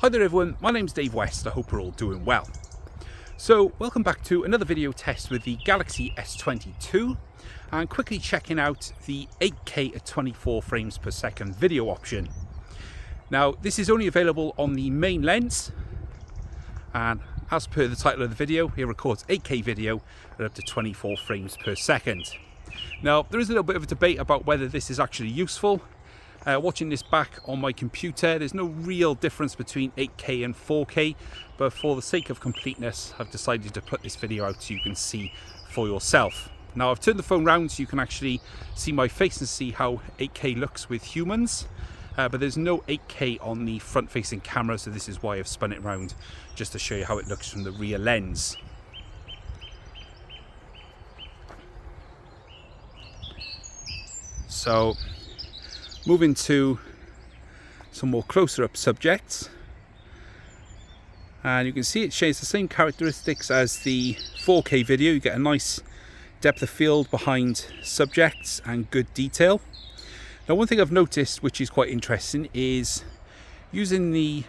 Hi there everyone, my name's Dave West, I hope we're all doing well. So welcome back to another video test with the Galaxy S22 and quickly checking out the 8K at 24 frames per second video option. Now this is only available on the main lens, and as per the title of the video, it records 8K video at up to 24 frames per second. Now there is a little bit of a debate about whether this is actually useful. Watching this back on my computer, there's no real difference between 8K and 4K, but for the sake of completeness, I've decided to put this video out so you can see for yourself. Now I've turned the phone round so you can actually see my face and see how 8K looks with humans, but there's no 8K on the front-facing camera, so this is why I've spun it round, just to show you how it looks from the rear lens. So moving to some more closer up subjects, and you can see it shares the same characteristics as the 4K video. You get a nice depth of field behind subjects and good detail. Now one thing I've noticed which is quite interesting is using the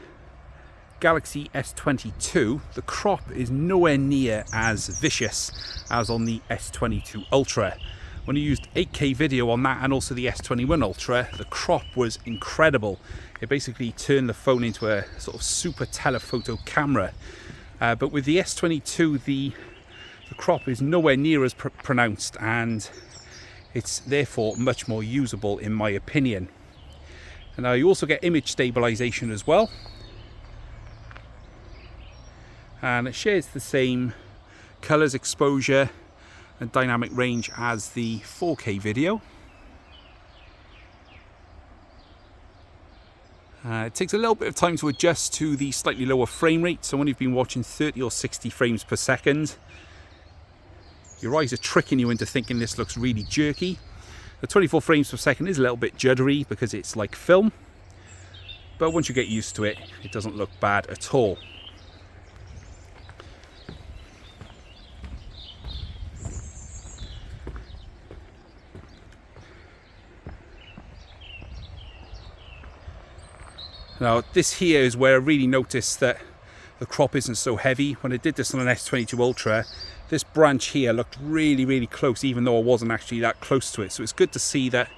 Galaxy S22, the crop is nowhere near as vicious as on the S22 Ultra. When I used 8K video on that and also the S21 Ultra, the crop was incredible. It basically turned the phone into a sort of super telephoto camera. But with the S22, the crop is nowhere near as pronounced, and it's therefore much more usable in my opinion. And now you also get image stabilization as well. And it shares the same colors, exposure and dynamic range as the 4K video. It takes a little bit of time to adjust to the slightly lower frame rate, so when you've been watching 30 or 60 frames per second, your eyes are tricking you into thinking this looks really jerky. The 24 frames per second is a little bit juddery because it's like film, but once you get used to it, it doesn't look bad at all. Now this here is where I really noticed that the crop isn't so heavy. When I did this on an S22 Ultra, this branch here looked really close, even though I wasn't actually that close to it. So it's good to see that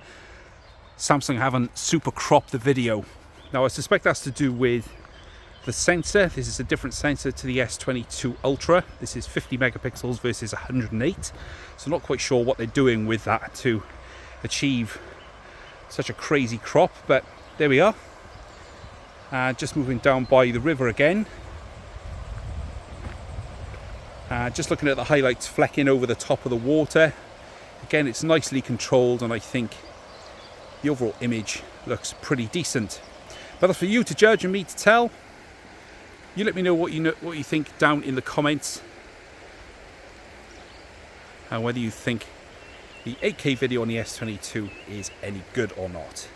Samsung haven't super cropped the video. Now I suspect that's to do with the sensor. This is a different sensor to the S22 Ultra. This is 50 megapixels versus 108. So not quite sure what they're doing with that to achieve such a crazy crop, but there we are. Just moving down by the river again. Just looking at the highlights flecking over the top of the water. Again, it's nicely controlled, and I think the overall image looks pretty decent. But that's for you to judge and me to tell. You let me know what you think down in the comments, and whether you think the 8K video on the S22 is any good or not.